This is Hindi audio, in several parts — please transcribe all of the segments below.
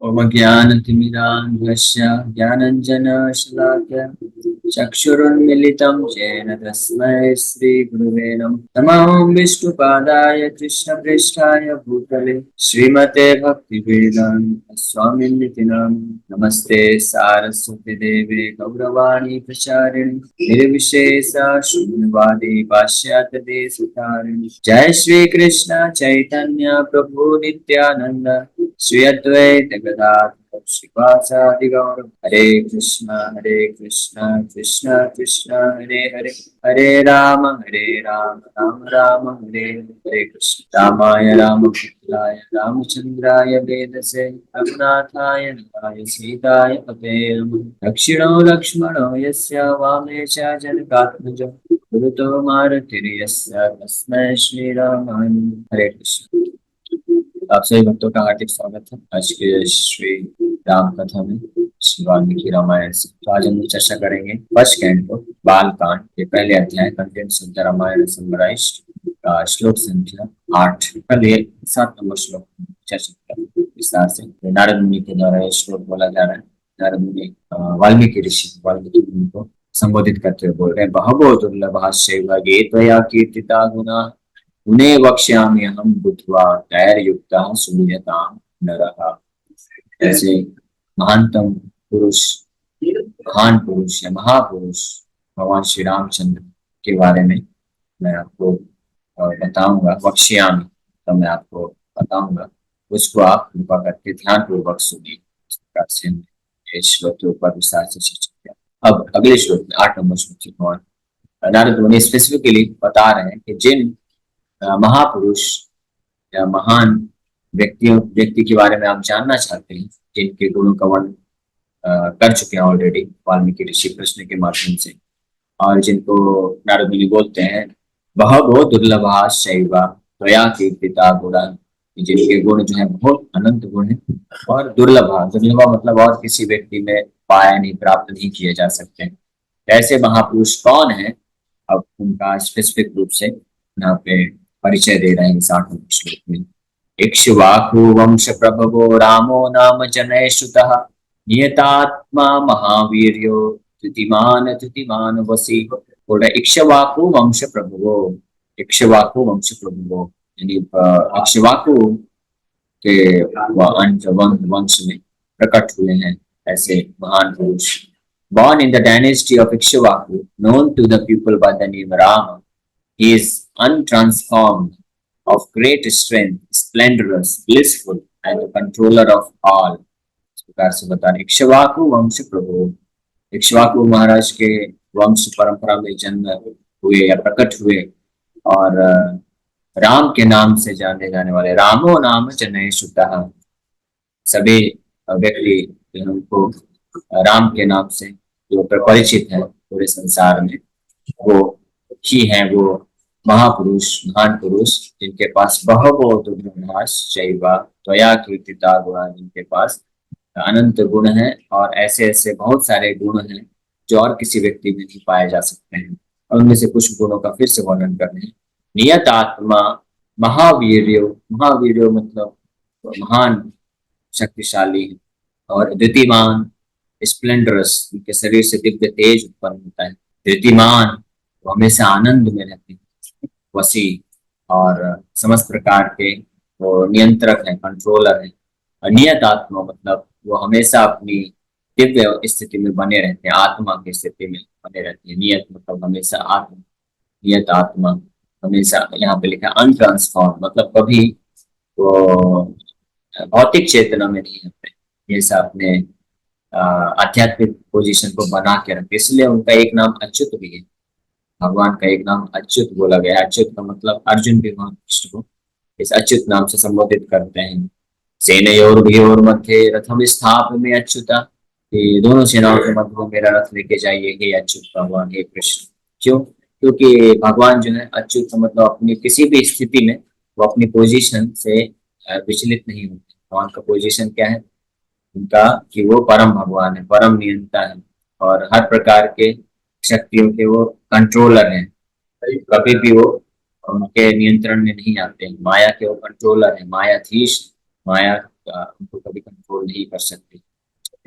ओम ज्ञानतिमिरान्धस्य ज्ञानञ्जनशलाकया चक्षुरुन्मिलितं येन तस्मै श्रीगुरुवे नमः। ओम विष्णुपादाय कृष्णप्रेष्ठाय भूतले श्रीमते भक्तिवेदान्त स्वामिनिति नामिने। नमस्ते सारस्वती देवे गौरवाणी प्रचारिणे निर्विशेष शून्यवादी पाश्चात्य देशतारिणे। जय श्री कृष्ण चैतन्य प्रभु नित्यानंद श्री अद्वैत गदाधर श्रीवासादि गौर। हरे कृष्ण कृष्ण कृष्ण हरे हरे, हरे राम राम राम हरे हरे। कृष्ण रामाय रामभद्राय रामचंद्राय वेदसे रघुनाथाय नाथाय सीताय पते नमः। दक्षिणो लक्ष्मणो यस्य वामे च जनकात्मजः गुरुतो मारुतिर्यस्य तस्मै श्रीरामाय नमः। हरे कृष्ण। आप सभी भक्तों का हार्दिक स्वागत है आज के श्री राम कथा में, श्री वाल्मीकि रामायण से। तो आज हम लोग चर्चा करेंगे फर्स्ट कैंटो बाल कांड के पहले अध्याय contents of the Ramayana summarised का श्लोक संख्या 8। कल ये 7 नंबर श्लोक चर्चा किया विस्तार से। नारद मुनि के द्वारा ये श्लोक बोला जा रहा है। नारद मुनि वाल्मीकि ऋषि वाल्मीकि मुनि को संबोधित करते हुए बोल रहे हैं, बहवो दुर्लभाश्चैव ये त्वया कीर्तिता गुणाः उन्हें वक्ष्यामि अहम बुद्ध्वा धैर्ययुक्तः सूयतां नरः। ऐसे महानतम पुरुष, महान पुरुष या महापुरुष भगवान श्री रामचंद्र के बारे में मैं आपको बताऊंगा। वक्ष्यामि तो मैं आपको बताऊंगा, उसको आप कृपा करके ध्यान पूर्वक सुनिए। इस प्रकार से हमने इस श्लोक के ऊपर विस्तार से चर्चा किया। अब अगले श्लोक में 8 नंबर श्लोक से भगवान नारद मुनि स्पेसिफिकली बता रहे हैं कि जिन महापुरुष या महान व्यक्ति के बारे में आप जानना चाहते हैं, जिनके गुणों का वर्णन कर चुके हैं ऑलरेडी वाल्मीकि ऋषि प्रश्न के माध्यम से, और जिनको नारद मुनि बोलते हैं बहवो दुर्लभाश्चैव त्वया कीर्तिता गुणा, जिनके गुण जो है बहुत अनंत गुण है और दुर्लभ मतलब और किसी व्यक्ति में पाया नहीं, प्राप्त नहीं किए जा सकते। ऐसे महापुरुष कौन है, अब उनका स्पेसिफिक रूप से यहाँ पे परिचय दे रहे हैं 60 श्लोक में। इक्ष्वाकु वंश प्रभवो रामो नाम जनयसुतः नियतात्मा महावीर्यो धृतिमान वसी। बोल रहे इक्ष्वाकु वंश प्रभवो, इक्ष्वाकु वंश प्रभवो यानी इक्ष्वाकु के वंश में प्रकट हुए हैं ऐसे महान पुरुष। Born in the dynasty of Ikshvaku, known to the people by the name Rama, he is untransformed, of great strength, splendorous, blissful, and the controller of all। इस प्रकार से बता रहे इक्ष्वाकु वंश प्रभु, इक्ष्वाकु महाराज के वंश परंपरा में जन्म हुए या प्रकट हुए और राम के नाम से जाने जाने वाले। रामो नाम जनयसुतः, सभी व्यक्ति उनको राम के नाम से जो परिचित है पूरे संसार में, वो ही है वो महापुरुष, महान पुरुष जिनके पास बहवो दुर्लभाश्चैव त्वया कीर्तिता गुणा, जिनके पास अनंत गुण है और ऐसे ऐसे बहुत सारे गुण हैं जो और किसी व्यक्ति में नहीं पाए जा सकते हैं। और उनमें से कुछ गुणों का फिर से वर्णन कर रहे हैं। नियत आत्मा महावीर्यो, महावीर्यो मतलब महान शक्तिशाली और धृतिमान स्प्लेंडरस, उनके शरीर से दिव्य तेज उत्पन्न होता है। धृतिमान वो हमेशा आनंद में रहते हैं। वसी और समस्त प्रकार के वो नियंत्रक है, कंट्रोलर है। नियत आत्मा मतलब वो हमेशा अपनी दिव्य स्थिति में बने रहते हैं, आत्मा की स्थिति में बने रहते हैं। नियत मतलब हमेशा आत्मा, नियत आत्मा हमेशा, यहाँ पे लिखा अनट्रांसफॉर्म मतलब कभी वो भौतिक चेतना में नहीं होते, हमेशा अपने आध्यात्मिक पोजीशन को बना के रखते। इसलिए उनका एक नाम अच्युत भी है। भगवान का एक नाम अच्युत बोला गया। अच्युत का मतलब अर्जुन भी भगवान कृष्ण को इस अच्युत नाम से संबोधित करते हैं। सेनयोर्भयोर मध्य रथम स्थापयामि अच्युता, कि दोनों सेनाओं के मध्य में मेरा रथ लेके जाइए हे अच्युत भगवान, हे कृष्ण। क्यों? क्योंकि भगवान जो है अच्युत का मतलब अपनी किसी भी स्थिति में वो अपनी पोजीशन से विचलित नहीं होते। भगवान का पोजीशन क्या है उनका, कि वो परम भगवान है, परम नियंता है और हर प्रकार के शक्तियों के वो कंट्रोलर हैं। कभी भी वो उनके नियंत्रण में नहीं आते हैं। माया के वो कंट्रोलर है, मायाधीश, माया उनको कभी कंट्रोल नहीं कर सकती।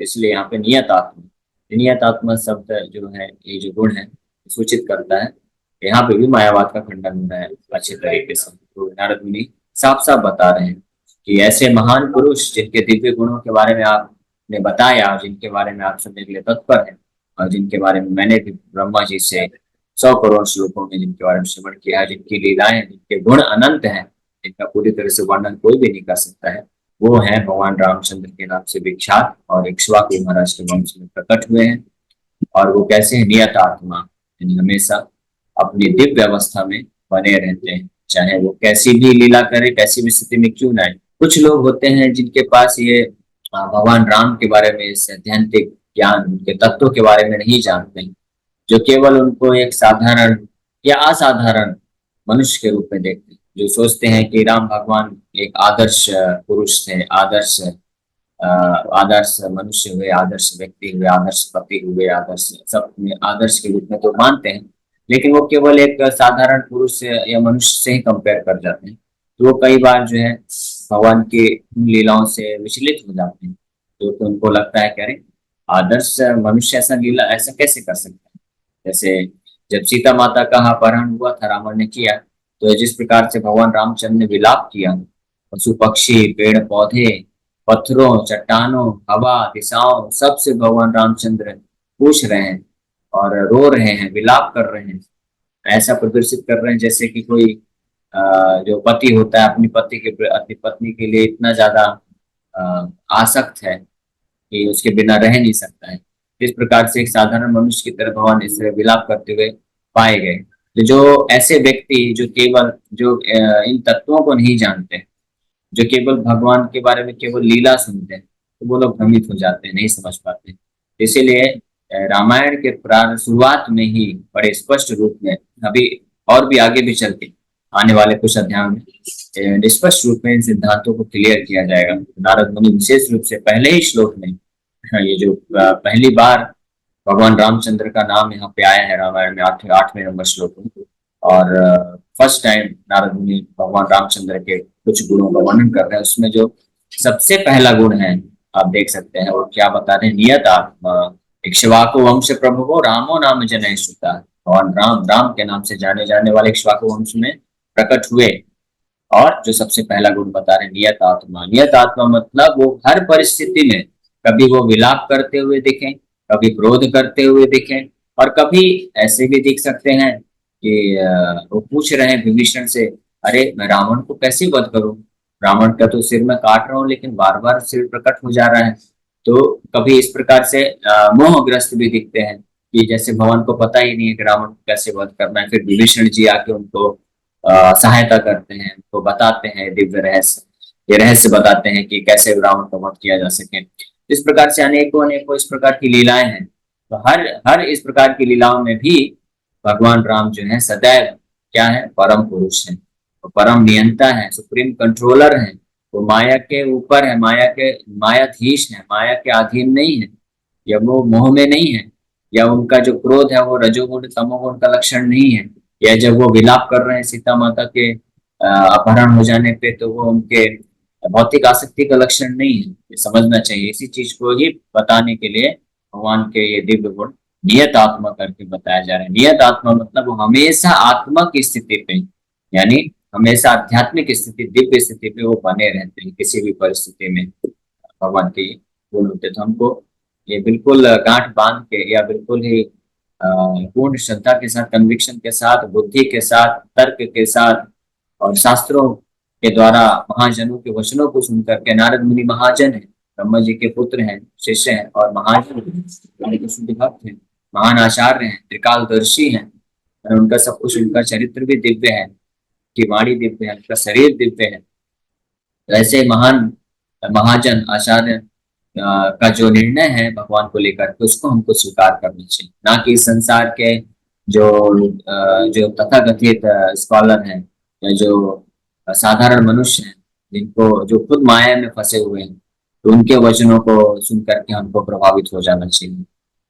इसलिए यहाँ पे नियत आत्मा, नियत आत्मा शब्द जो है, ये जो गुण है, सूचित करता है। यहाँ पे भी मायावाद का खंडन हो रहा है अच्छे तरीके से। तो नारद मुनि साफ साफ बता रहे हैं कि ऐसे महान पुरुष जिनके दिव्य गुणों के बारे में आपने बताया, और जिनके बारे में आप सुनने के लिए तत्पर है, और जिनके बारे में मैंने भी ब्रह्मा जी से 100 करोड़ श्लोकों में जिनके बारे में श्रवण किया है, जिनकी लीलाएं, जिनके गुण अनंत हैं, जिनका पूरी तरह से वर्णन कोई भी नहीं कर सकता है, वो है भगवान रामचंद्र के नाम से विख्यात, और इक्ष्वाकु महाराज के वंश में प्रकट हुए हैं। और वो कैसे है? नियत आत्मा, यानी हमेशा अपनी दिव्य अवस्था में बने रहते हैं, चाहे वो कैसी भी लीला करे, कैसी भी स्थिति में क्यों ना आए। कुछ लोग होते हैं जिनके पास ये भगवान राम के बारे में सैद्धांतिक ज्ञान, उनके तत्वों के बारे में नहीं जानते हैं, जो केवल उनको एक साधारण या असाधारण मनुष्य के रूप में देखते हैं, जो सोचते हैं कि राम भगवान एक आदर्श पुरुष थे, आदर्श मनुष्य हुए, आदर्श व्यक्ति हुए, आदर्श पति हुए, आदर्श सब में आदर्श के रूप में तो मानते हैं, लेकिन वो केवल एक साधारण पुरुष या मनुष्य से ही कंपेयर कर जाते हैं। तो वो कई बार जो है भगवान की उन लीलाओं से विचलित हो जाते हैं। तो उनको लगता है कि अरे, आदर्श मनुष्य ऐसा लीला ऐसा कैसे कर सकता है? जैसे जब सीता माता का अपहरण हुआ था, रावण ने किया, तो जिस प्रकार से भगवान रामचंद्र ने विलाप किया, पशु पक्षी, पेड़ पौधे, पत्थरों, चट्टानों, हवा, दिशाओं, सबसे भगवान रामचंद्र पूछ रहे हैं और रो रहे हैं, विलाप कर रहे हैं, ऐसा प्रदर्शित कर रहे हैं जैसे कि कोई जो पति होता है अपनी अपनी पत्नी के लिए इतना ज्यादा आसक्त है कि उसके बिना रह नहीं सकता है। इस प्रकार से एक साधारण मनुष्य की तरह भगवान इस तरह विलाप करते हुए पाए गए। तो जो ऐसे व्यक्ति जो केवल जो इन तत्वों को नहीं जानते, जो केवल भगवान के बारे में केवल लीला सुनते हैं, तो वो लोग भ्रमित हो जाते हैं, नहीं समझ पाते। इसीलिए रामायण के प्रारंभ शुरुआत में ही बड़े स्पष्ट रूप में, अभी और भी आगे भी चल के आने वाले कुछ अध्यायों में स्पष्ट रूप में इन सिद्धांतों को क्लियर किया जाएगा। नारद मुनि विशेष रूप से पहले ही श्लोक में, ये जो पहली बार भगवान रामचंद्र का नाम यहाँ पे आया है रामायण में, 8वें नंबर श्लोक में, और फर्स्ट टाइम नारद मुनि भगवान रामचंद्र के कुछ गुणों का वर्णन कर रहे हैं। उसमें जो सबसे पहला गुण है, आप देख सकते हैं, वो क्या बता रहे हैं? नियत आत्मा इक्ष्वाकु वंश प्रभुवो रामो नाम जनय सुता। भगवान राम, राम के नाम से जाने जाने वाले इक्ष्वाकु वंश में प्रकट हुए। और जो सबसे पहला गुण बता रहे नियत आत्मा, नियत आत्मा मतलब वो हर परिस्थिति में, कभी वो विलाप करते हुए दिखें, कभी क्रोध करते हुए दिखें, और कभी ऐसे भी दिख सकते हैं कि वो पूछ रहे हैं विभीषण से, अरे मैं रावण को कैसे वध करूं? रावण का तो सिर में काट रहा हूं, लेकिन बार बार सिर प्रकट हो जा रहा है। तो कभी इस प्रकार से मोहग्रस्त भी दिखते हैं कि जैसे भगवान को पता ही नहीं है कि रावण को कैसे वध करना है। फिर विभीषण जी आके उनको सहायता करते हैं, उनको बताते हैं दिव्य रहस्य, ये रहस्य बताते हैं कि कैसे रावण का वध किया जा सके। इस प्रकार से अनेकों अनेकों इस प्रकार की लीलाएं हैं। तो हर हर इस प्रकार की लीलाओं में भी भगवान राम जो है सदैव क्या है? परम पुरुष है, तो परम नियंता है, सुप्रीम कंट्रोलर है। वो माया के ऊपर है, मायाधीश है, माया के अधीन नहीं है, या वो मोह में नहीं है, या उनका जो क्रोध है वो रजोगुण तमोगुण का लक्षण नहीं है, या जब वो विलाप कर रहे हैं सीता माता के अपहरण हो जाने पे, तो वो उनके भौतिक आसक्ति का लक्षण नहीं है। ये समझना चाहिए। इसी चीज को ही बताने के लिए भगवान के ये दिव्य गुण नियत आत्मा करके बताया जा रहा है। नियत आत्मा मतलब वो हमेशा आत्मा की स्थिति पे, यानी हमेशा आध्यात्मिक स्थिति, दिव्य स्थिति पे वो बने रहते हैं, किसी भी परिस्थिति में भगवान के गुण होते। तो हमको ये बिल्कुल गांठ बांध के, या बिल्कुल ही पूर्ण श्रद्धा के साथ, कन्विक्शन के साथ, बुद्धि के साथ, तर्क के साथ, और शास्त्रों के द्वारा महाजनों के वचनों को सुनकर के, नारद मुनि महाजन है, ब्रह्मा जी के पुत्र हैं, शिष्य हैं, और महाजन भक्त हैं, महान आचार्य हैं, त्रिकालदर्शी हैं, और उनका सब कुछ, उनका चरित्र भी दिव्य है, की वाणी दिव्य है, उनका शरीर दिव्य है। तो ऐसे महान महाजन आचार्य का जो निर्णय है भगवान को लेकर के, उसको हमको स्वीकार करना चाहिए, ना कि संसार के जो जो तथाकथित स्कॉलर हैं, या जो साधारण मनुष्य हैं, जिनको जो खुद माया में फंसे हुए हैं, तो उनके वचनों को सुन करके हमको प्रभावित हो जाना चाहिए।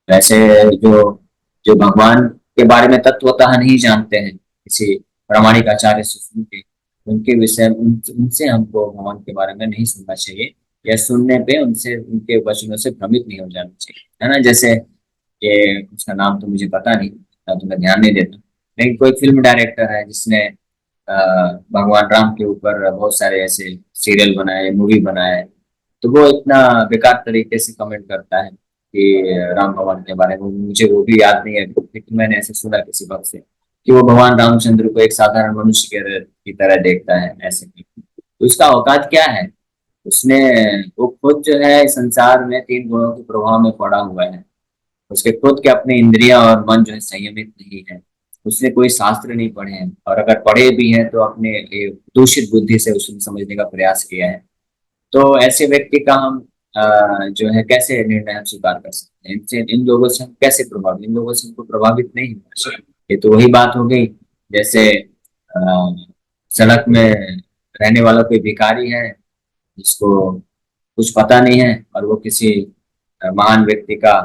वैसे जो जो भगवान के बारे में तत्वतः नहीं जानते हैं, किसी प्रामाणिक आचार्य से सुन के, उनके विषय उनसे हमको भगवान के बारे में नहीं सुनना चाहिए। या सुनने पे उनसे उनके वचनों से भ्रमित नहीं हो जाना चाहिए, है ना। जैसे ये उसका नाम तो मुझे पता नहीं, ना तो मैं ध्यान नहीं देता, लेकिन कोई फिल्म डायरेक्टर है जिसने अ, भगवान राम के ऊपर बहुत सारे ऐसे सीरियल बनाए, मूवी बनाए, तो वो इतना बेकार तरीके से कमेंट करता है कि राम भगवान के बारे में, मुझे वो भी याद नहीं है, लेकिन मैंने ऐसे सुना किसी वक्त से कि वो भगवान रामचंद्र को एक साधारण मनुष्य की तरह देखता है ऐसे। तो उसका औकात क्या है? उसने, वो खुद जो है संसार में तीन गुणों के प्रभाव में पड़ा हुआ है, उसके खुद के अपने इंद्रियां और मन जो है संयमित नहीं है, उसने कोई शास्त्र नहीं पढ़े हैं, और अगर पढ़े भी हैं तो अपने दूषित बुद्धि से उसने समझने का प्रयास किया है। तो ऐसे व्यक्ति का हम जो है कैसे निर्णय हम स्वीकार कर सकते हैं? इनसे, इन लोगों से हम कैसे प्रभावित, इन लोगों से हमको प्रभावित नहीं होना चाहिए। ये तो वही बात हो गई, जैसे सड़क में रहने वाला कोई भिखारी है जिसको कुछ पता नहीं है, और वो किसी महान व्यक्ति का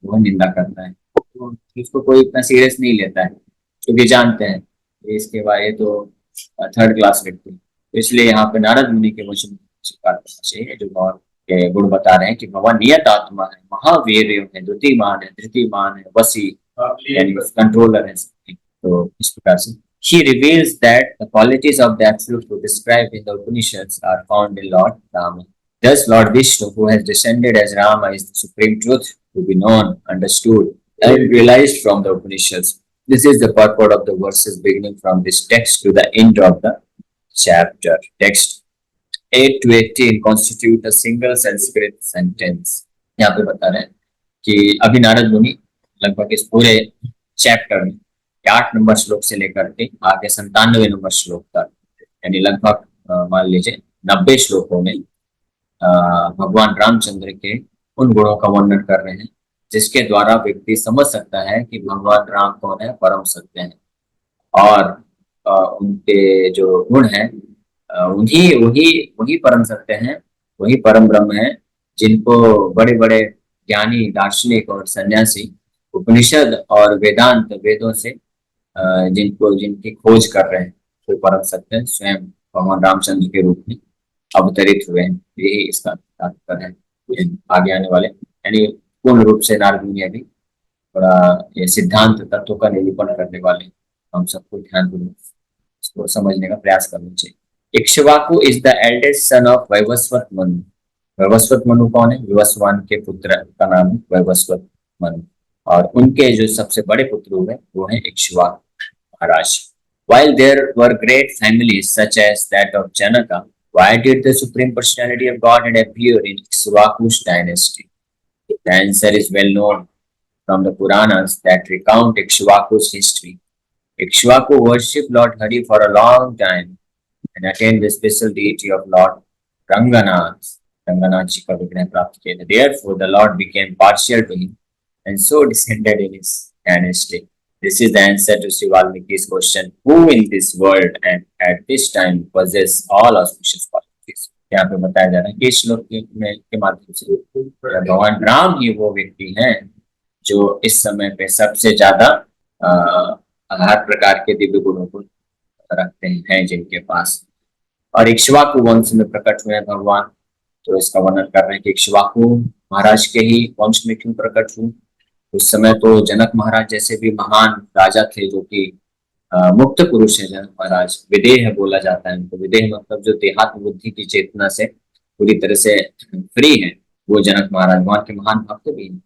वो निंदा करता है, तो इसको कोई इतना सीरियस नहीं लेता है, क्योंकि जानते हैं कि इसके बाद ये तो थर्ड क्लास व्यक्ति है। तो इसलिए यहाँ पे नारद मुनि के वचन स्वीकार करना चाहिए, जो भगवान के गुण बता रहे हैं कि भगवान नियत आत्मा है, महावीर है, द्वितीयमान है, तृतीयमान है, वसी, यानी कंट्रोलर है सबकी। तो इस प्रकार से he reveals that the qualities of the Absolute who described in the Upanishads are found in Lord Rama. Thus, Lord Vishnu, who has descended as Rama, is the supreme truth to be known, understood, and realized from the Upanishads. This is the purport of the verses beginning from this text to the end of the chapter. Text 8 to 18 constitute a single Sanskrit sentence. यहाँ पे बता रहे हैं कि अभी नारद मुनि लगभग इस पूरे चैप्टर में 8 नंबर श्लोक से लेकर के आगे 97 नंबर श्लोक तक, यानी लगभग मान लीजिए 90 श्लोकों में भगवान रामचंद्र के उन गुणों का वर्णन कर रहे हैं जिसके द्वारा व्यक्ति समझ सकता है कि भगवान राम कौन है, परम सत्य है, और उनके जो गुण हैं उन्हीं वही वही परम सत्य हैं, वही परम ब्रह्म है, जिनको बड़े बड़े ज्ञानी, दार्शनिक और सन्यासी उपनिषद और वेदांत, वेदों से जिनको जिनकी खोज कर रहे हैं, कोई परम सत्य स्वयं भगवान रामचंद्र के रूप में अवतरित हुए हैं। यही इसका तात्पर्य है। आगे आने वाले, यानी पूर्ण रूप से नारद मुनि अभी थोड़ा ये सिद्धांत तत्व का निरूपण करने वाले हैं। हम सबको ध्यानपूर्वक इसको समझने का प्रयास करना चाहिए। Ikshvaku is the eldest son of Vaivasvata Manu. Vaivasvata Manu कौन है? विवस्वान के पुत्र का नाम है वैवस्वत मनु, और उनके जो सबसे बड़े पुत्र हुए वो है इक्ष्वाकु महाराज। While there were great families such as that of Janaka, why did the Supreme Personality of Godhead appear in Ikshvaku's dynasty? The answer is well known from the Puranas that recount Ikshvaku's history. Ikshvaku worshipped Lord Hari for a long time and attained the special deity of Lord Ranganath. Ranganath ji ka vigrah प्राप्त किया। Therefore, the Lord became partial to him and so descended in his dynasty. This is the answer to Sri Valmiki's question, who in this world and at this time possess all auspicious qualities. यहाँ पे बताया जा रहा है कि इस श्लोक के माध्यम से भगवान राम ही वो व्यक्ति हैं जो इस समय पे सबसे ज्यादा हर प्रकार के दिव्य गुणों को रखते हैं जिनके पास। और इक्ष्वाकु वंश में प्रकट हुए भगवान, तो इसका वर्णन कर रहे हैं कि इक्ष्वाकु महाराज के ही वंश में क्यों प्रकट हुए। उस समय तो जनक महाराज जैसे भी महान राजा थे, जो कि मुक्त पुरुष है जनक महाराज, विदेह बोला जाता है उनको। विदेह मतलब जो देहात्म बुद्धि की चेतना से पूरी तरह से फ्री है, वो जनक महाराज भगवान के महान भक्त भी हैं।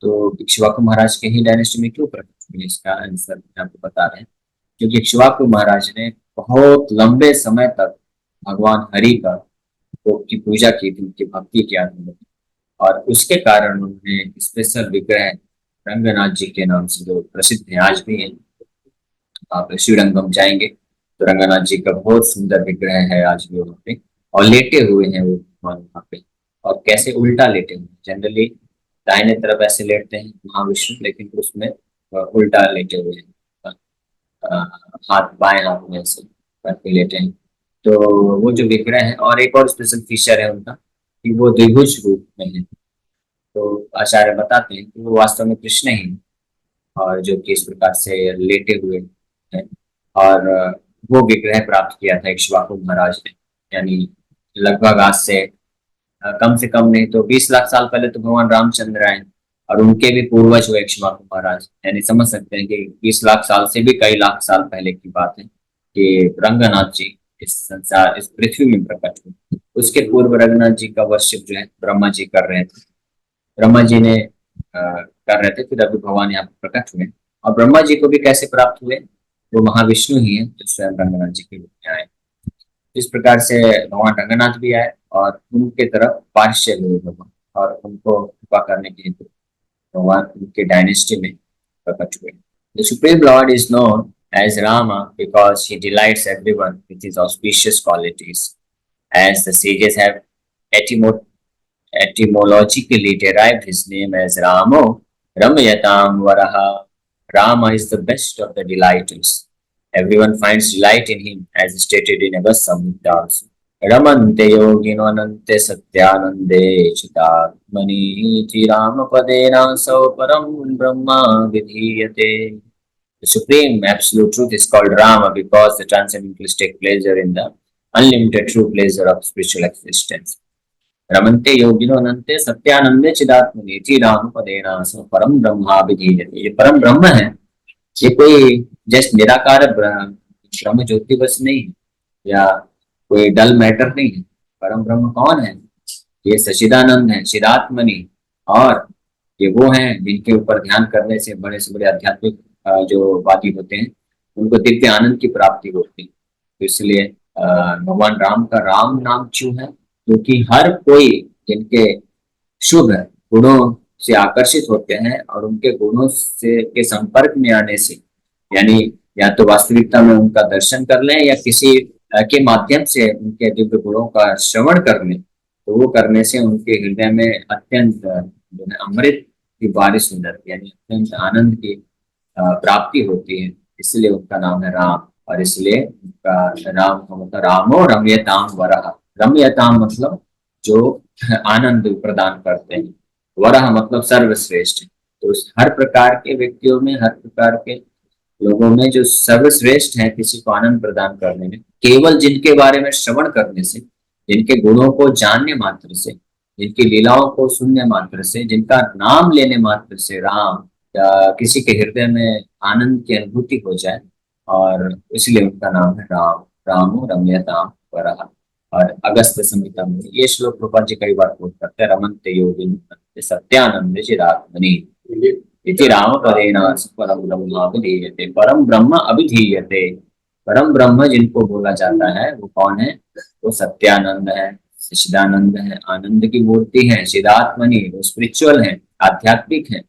तो इक्ष्वाकु महाराज के ही डायनेस्टी में क्यों प्रकट हुए, इसका आंसर आपको बता रहे हैं। क्योंकि इक्ष्वाकु महाराज ने बहुत लंबे समय तक भगवान हरि का की पूजा की थी, उनकी भक्ति किया था, और उसके कारण उन्होंने स्पेशल विग्रह रंगनाथ जी के नाम से जो प्रसिद्ध है आज भी है। आप श्रीरंगम जाएंगे तो रंगनाथ जी का बहुत सुंदर विग्रह है आज भी वहाँ पे, और लेटे हुए हैं वो भगवान वहाँ पे। और कैसे? उल्टा लेटे हुए, जनरली दाहिने तरफ ऐसे लेटते हैं महाविष्णु, लेकिन उसमें उल्टा लेटे हुए हैं, हाथ बाएं हाथ में ऐसे करके लेटे हैं। तो वो जो विग्रह है, और एक और स्पेशल फीचर है उनका कि वो द्विभुज रूप में है। तो आचार्य बताते हैं कि वो वास्तव में कृष्ण ही, और जो कि इस प्रकार से लेटे हुए हैं। और वो विग्रह प्राप्त किया था इक्ष्वाकु महाराज ने, यानी लगभग आज से कम से कम नहीं तो 20 लाख साल पहले तो भगवान रामचंद्र आए, और उनके भी पूर्वज हुए इक्ष्वाकु महाराज। यानी समझ सकते हैं कि 20 लाख साल से भी कई लाख साल पहले की बात है कि रंगनाथ जी इस संसार, इस पृथ्वी में प्रकट हुए। उसके पूर्व रंगनाथ जी का वर्शिप जो है ब्रह्मा जी कर रहे थे। ब्रह्मा जी ने कर रहे थे, फिर अभी भगवान यहाँ पर प्रकट हुए। और ब्रह्मा जी को भी कैसे प्राप्त हुए? वो महाविष्णु ही है जो स्वयं रंगनाथ जी के रूप में आए। इस प्रकार से भगवान रंगनाथ भी आए और उनके तरफ पार्शियल हुए भगवान, और उनको कृपा करने के लिए भगवान उनके डायनेस्टी में प्रकट हुए। The Supreme Lord is known as Rama because he delights everyone with his auspicious qualities. As the sages have etymo- etymologically derived his name as Ramo, Ramyatam Varaha. Rama is the best of the delighters. Everyone finds delight in him, as stated in Agast Samhita also. रमन्ते योगिनोऽनन्ते सत्यानन्दे चिदात्मनि रामपदेनासौ परं ब्रह्मा विधीयते. The supreme absolute truth is called Rama because the transcendentalists take pleasure in the unlimited true pleasure of spiritual existence. रमन्ते योगिनो अनंते सत्यानंदे चिदात्मनि रामपदेनासौ परम ब्रह्मा विधीयते. ये परम ब्रह्म है, ये कोई जस्ट निराकार ब्रह्म ज्योति बस नहीं है, या कोई डल मैटर नहीं है। परम ब्रह्म कौन है? ये सचिदानंद है, चिदात्मनि, और ये वो हैं जिनके ऊपर ध्यान करने से बड़े से बड़े आध्यात्मिक जो वादी होते हैं उनको दिव्य आनंद की प्राप्ति होती है। तो इसलिए भगवान राम का राम नाम क्यों है? क्योंकि हर कोई जिनके शुभ गुणों से आकर्षित होते हैं और उनके गुणों से के संपर्क में आने से, यानी या तो वास्तविकता में उनका दर्शन कर लें या किसी के माध्यम से उनके दिव्य गुणों का श्रवण कर लें, तो वो करने से उनके हृदय में अत्यंत जो है अमृत की बारिश हो जाती है, यानी अत्यंत आनंद की प्राप्ति होती है। इसलिए उनका नाम है राम, और इसलिए उनका राम का मतलब रामो रम्यताम वरह। रम्यताम मतलब जो आनंद प्रदान करते हैं, वरह मतलब सर्वश्रेष्ठ। तो हर प्रकार के व्यक्तियों में, हर प्रकार के लोगों में जो सर्वश्रेष्ठ है किसी को आनंद प्रदान करने में, केवल जिनके बारे में श्रवण करने से, जिनके गुणों को जानने मात्र से, जिनकी लीलाओं को सुनने मात्र से, जिनका नाम लेने मात्र से राम या किसी के हृदय में आनंद की अनुभूति हो जाए, और इसलिए उनका नाम है राम। रामो रम्यताम वरः। और अगस्त्य संहिता में ये श्लोक प्रभुपाद जी कई बार कोट करते हैं, रमन्ते योगिन सत्यानंद चिदात्मनि इति रामपदेनास परम ब्रह्म अभिधीयते। परम ब्रह्म अभिधीयते, परम ब्रह्म जिनको बोला जाता है वो कौन है? वो सत्यानंद है, सच्चिदानंद है, आनंद की मूर्ति है, चिदात्मनि, वो स्पिरिचुअल है, आध्यात्मिक है।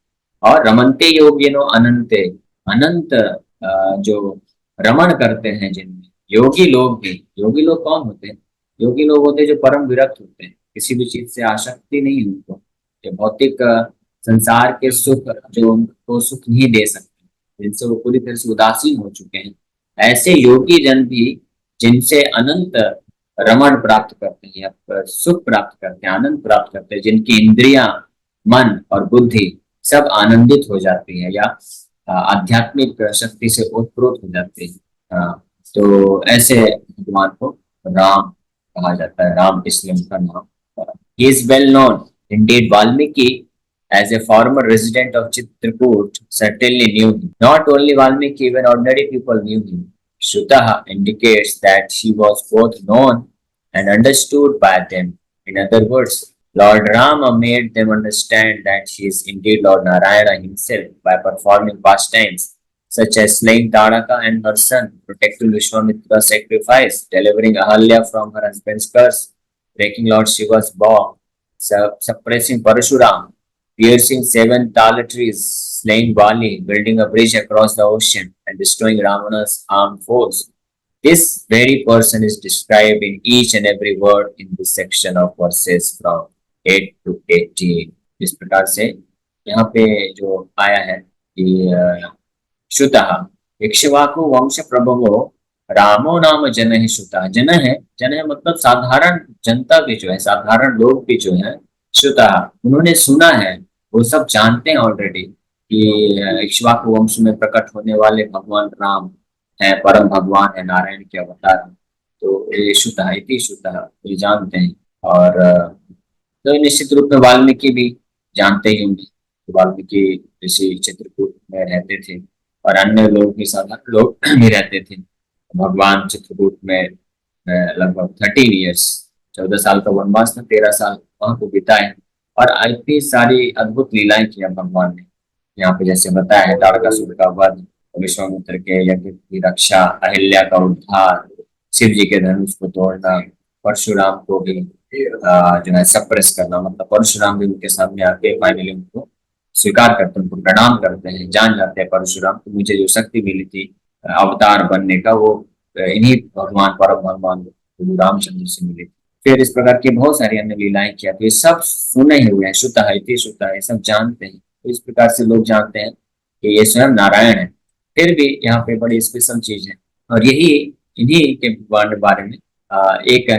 और रमन्ते योगिनो अनंते, अनंत जो रमण करते हैं जिनमें, योगी लोग भी। योगी लोग कौन होते हैं? योगी लोग होते हैं जो परम विरक्त होते हैं, किसी भी चीज से आसक्ति नहीं है उनको, जो भौतिक संसार के सुख जो उनको सुख नहीं दे सकते, जिनसे वो पूरी तरह से उदासीन हो चुके हैं, ऐसे योगी जन भी जिनसे अनंत रमण प्राप्त करते हैं या सुख प्राप्त करते हैं, आनंद प्राप्त करते हैं, जिनकी इंद्रियां, मन और बुद्धि सब आनंदित हो जाती है या आध्यात्मिक शक्ति से ओतप्रोत हो जाते हैं, तो ऐसे भगवान को राम कहा जाता है। राम इसलिए उनका नाम। He is well known. Indeed, Valmiki, as a former resident of Chitrakoot, certainly knew him. Not only Valmiki, even ordinary people knew him. Shrutaha indicates that she was both known and understood by them. In other words, Lord Rama made them understand that she is indeed Lord Narayana himself by performing pastimes such as slaying Taraka and her son, protecting Vishwamitra's sacrifice, delivering Ahalya from her husband's curse, breaking Lord Shiva's bow, suppressing Parashuram, piercing 7 tall trees, slaying Bali, building a bridge across the ocean, and destroying Ravana's armed force. This very person is described in each and every word in this section of verses from 8 to 18. इस प्रकार से यहाँ पे जो आया है कि श्रुतः इक्ष्वाकु वंश प्रभवो रामो नाम जन है। श्रुतः जन है, जन है मतलब साधारण जनता भी जो है, साधारण लोग भी जो है, श्रुतः उन्होंने सुना है, वो सब जानते हैं ऑलरेडी कि इक्ष्वाकु वंश में प्रकट होने वाले भगवान राम है, परम भगवान है, नारायण के अवतार है। तो ये श्रुतः इति श्रुतः, ये जानते हैं। और तो निश्चित रूप में वाल्मीकि भी जानते ही होंगे। तो वाल्मीकि ऋषि चित्रकूट में रहते थे और अन्य लोग भी, साधारण लोग भी रहते थे। भगवान चित्रकूट में लगभग 13 ईयर्स, 14 साल का वनवास था, 13 साल वहां को बिताए और इतनी सारी अद्भुत लीलाएं किया भगवान ने। यहाँ पे जैसे बताया है, तारकासुर का वध, विश्वामित्र के यज्ञ की रक्षा, अहिल्या का उद्धार, शिव जी के धनुष को तोड़ना, परशुराम को भी जो है सप्रेस करना, मतलब परशुराम भी उनके सामने आके फाइनली उनको स्वीकार करते हैं, उनको प्रणाम करते हैं, जान जाते हैं परशुराम को मुझे जो शक्ति मिली थी अवतार बनने का, वो इन्हीं भगवान परम भगवान गुरु रामचंद्र से मिली थी। फिर इस प्रकार की बहुत सारी अन्य लीलाएं किया, तो ये सब सुने ही हुए हैं, शुद्ध है शुद्ध है, सब जानते हैं। तो इस प्रकार से लोग जानते हैं कि ये स्वयं नारायण है। फिर भी यहाँ पे बड़ी स्पेशल चीज है, और यही इन्हीं के बारे में एक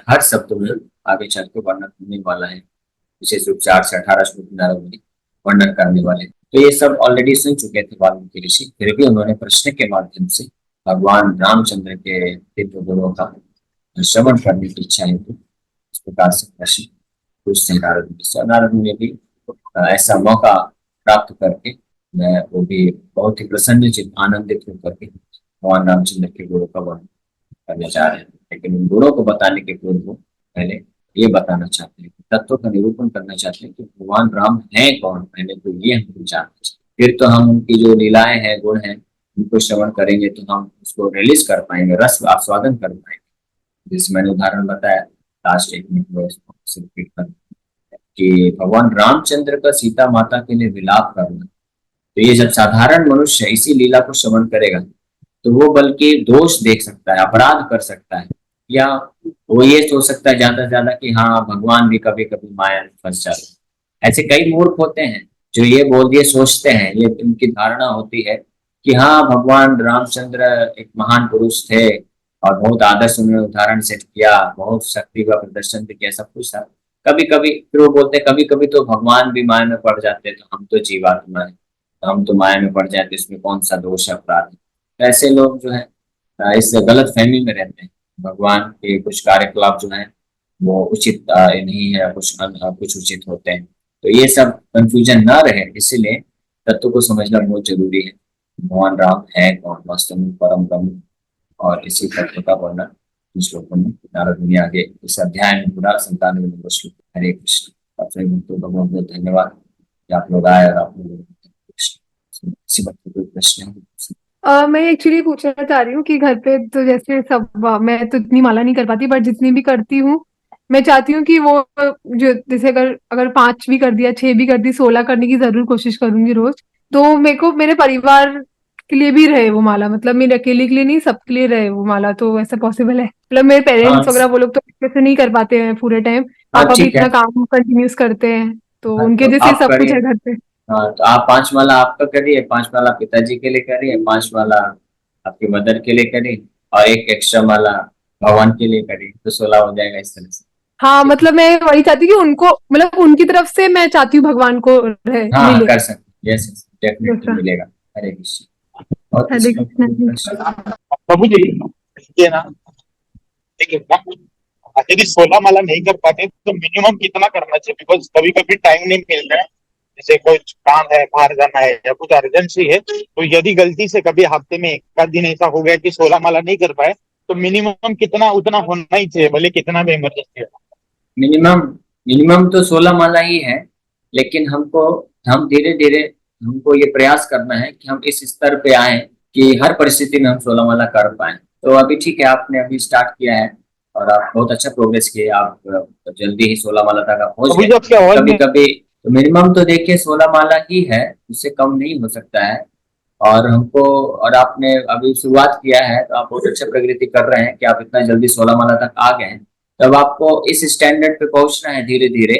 हर शब्द में आगे चल के वर्णन होने वाला है। विशेष रूप से 8 से 18 श्लोक नारद मुनि वर्णन करने वाले। तो ये सब ऑलरेडी सुन चुके थे वाल्मीकि ऋषि, फिर भी उन्होंने प्रश्न के माध्यम से भगवान रामचंद्र के दिव्य गुणों का श्रवण करने की इच्छा है। तो इस प्रकार से प्रश्न पूछते हैं नारद मुनि से। नारद मुनि भी ऐसा मौका प्राप्त करके मैं वो भी बहुत ही प्रसन्नचित आनंदित होकर के भगवान रामचंद्र के गुणों का वर्णन करना चाह रहे हैं। लेकिन उन गुणों को बताने के पूर्व वो पहले ये बताना चाहते हैं, तत्व का निरूपण करना चाहते हैं कि भगवान राम है कौन, पहले तो ये हमको जानना चाहिए। फिर तो हम उनकी जो लीलाएं हैं, गुण हैं, उनको श्रवण करेंगे तो हम उसको रिलीज कर पाएंगे, रस आस्वादन कर पाएंगे। जैसे मैंने उदाहरण बताया लास्ट एक मिनट में, रिपीट कर कि भगवान रामचंद्र का सीता माता के लिए विलाप करना। तो ये जब साधारण मनुष्य इसी लीला को श्रवण करेगा तो वो बल्कि दोष देख सकता है, अपराध कर सकता है, या वो ये सोच सकता है ज्यादा से ज्यादा कि हाँ भगवान भी कभी कभी माया में फंस जाते हैं। ऐसे कई मूर्ख होते हैं जो ये बोल दिए सोचते हैं, ये उनकी धारणा होती है कि हाँ भगवान रामचंद्र एक महान पुरुष थे और बहुत आदर्श उन्होंने उदाहरण सेट किया, बहुत शक्ति का प्रदर्शन भी किया, सब कुछ था। कभी कभी फिर वो बोलते हैं कभी कभी तो भगवान भी माया में पड़ जाते हैं, तो हम तो जीवात्मा है, तो हम तो माया में पड़ जाते, इसमें कौन सा दोष है, अपराध है। तो ऐसे लोग जो है इस गलत फहमी में रहते हैं। भगवान के कुछ कार्यकलाप जो है वो उचित नहीं है, कुछ उचित होते हैं। तो ये सब कंफ्यूजन ना रहे, इसीलिए तत्व को समझना बहुत जरूरी है। भगवान राम है कौन, वास्तव में परम ब्रह्म, और इसी तत्व का वर्णन इन श्लोकों में नारद मुनि आगे इस अध्याय में पूरा 97 नंबर श्लोक। हरे कृष्ण। आपसे भक्तों का बहुत बहुत धन्यवाद कि आप लोग आए और आप लोग किसी भक्त को कोई प्रश्न है? मैं एक्चुअली पूछना चाह रही हूँ कि घर पे तो जैसे सब मैं तो इतनी माला नहीं कर पाती, बट जितनी भी करती हूँ मैं चाहती हूँ कि वो जो जैसे अगर अगर 5 भी कर दिया, 6 भी कर दी, 16 करने की जरूर कोशिश करूंगी रोज। तो मेरे को मेरे परिवार के लिए भी रहे वो माला, मतलब मेरे अकेले के लिए नहीं, सबके लिए रहे वो माला। तो ऐसा पॉसिबल है? मतलब मेरे हाँ पेरेंट्स वगैरह वो लोग तो कैसे नहीं कर पाते हैं पूरे टाइम, हाँ पापा भी ठीक है। इतना काम कंटिन्यूस करते हैं, तो हाँ उनके तो जैसे आप सब कुछ करिए। है घर पे। हाँ तो आप 5 माला आपका करिए, 5 माला पिताजी के लिए करिए, 5 माला आपकी मदर के लिए करिए, और एक एक्स्ट्रा माला भगवान के लिए करिए, तो 16 हो जाएगा इस तरह से। हाँ, ठीक है। मतलब मैं वही चाहती हूँ कि उनको, मतलब उनकी तरफ से मैं चाहती हूँ भगवान को हाँ हाँ मिले कर सकते, यस डेफिनेटली दूसरा। मिलेगा। हरे कृष्ण। और हरे किसी का कृष्ण कोई जी। प्रश्न? प्रभु जी, ये ना, देखिए यदि 16 माला नहीं कर पाते तो मिनिमम कितना करना चाहिए? बिकॉज कभी कभी टाइम नहीं मिल रहा है, जैसे कोई काम है, बाहर जाना है या कुछ अर्जेंसी है, तो यदि गलती से कभी हफ्ते में एक आध दिन ऐसा हो गया कि 16 माला नहीं कर पाए, तो मिनिमम कितना उतना होना ही चाहिए, भले कितना भी इमरजेंसी है। मिनिमम मिनिमम तो 16 माला ही है, लेकिन हम धीरे धीरे हमको ये प्रयास करना है कि हम इस स्तर पे आए कि हर परिस्थिति में हम 16 माला कर पाए। तो अभी ठीक है, आपने अभी स्टार्ट किया है और आप बहुत अच्छा प्रोग्रेस किए, आप जल्दी ही 16 माला तक आप पहुंच प्रभु गए। जी, आपकी आवाज कभी नहीं। कभी तो मिनिमम तो देखिए 16 माला ही है, उससे कम नहीं हो सकता है। और आपने अभी शुरुआत किया है तो आप बहुत अच्छा प्रगति कर रहे हैं कि आप इतना जल्दी 16 माला तक आ गए हैं। तब आपको इस स्टैंडर्ड पे पहुंचना है धीरे धीरे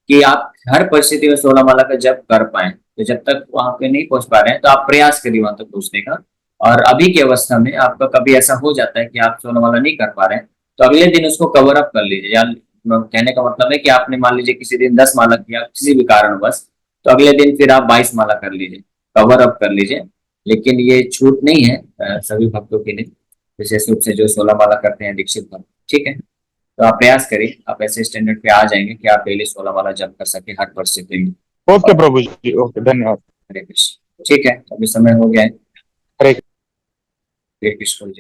कि आप हर परिस्थिति में 16 माला का जप कर पाए। तो जब तक वहां पे नहीं पहुंच पा रहे हैं तो आप प्रयास करिए वहां तक पहुंचने का। और अभी की अवस्था में आपका कभी ऐसा हो जाता है कि आप 16 माला नहीं कर पा रहे हैं, तो अगले दिन उसको कवर अप कर लीजिए। या कहने का मतलब है कि आपने मान लीजिए किसी दिन 10 माला किया किसी भी कारणवश, तो अगले दिन फिर आप 22 माला कर लीजिए, कवर अप कर लीजिए। लेकिन ये छूट नहीं है सभी भक्तों के लिए, विशेष रूप से जो 16 माला करते हैं दीक्षित भक्त। ठीक है। तो आप प्रयास करिए, आप ऐसे स्टैंडर्ड पे आ जाएंगे कि आप डेली 16 माला जप कर सके हर परिस्थिति में। ओके प्रभु जी, ओके, धन्यवाद। हरे कृष्ण। ठीक है, अभी समय हो गया है। हरे हरे कृष्ण जी।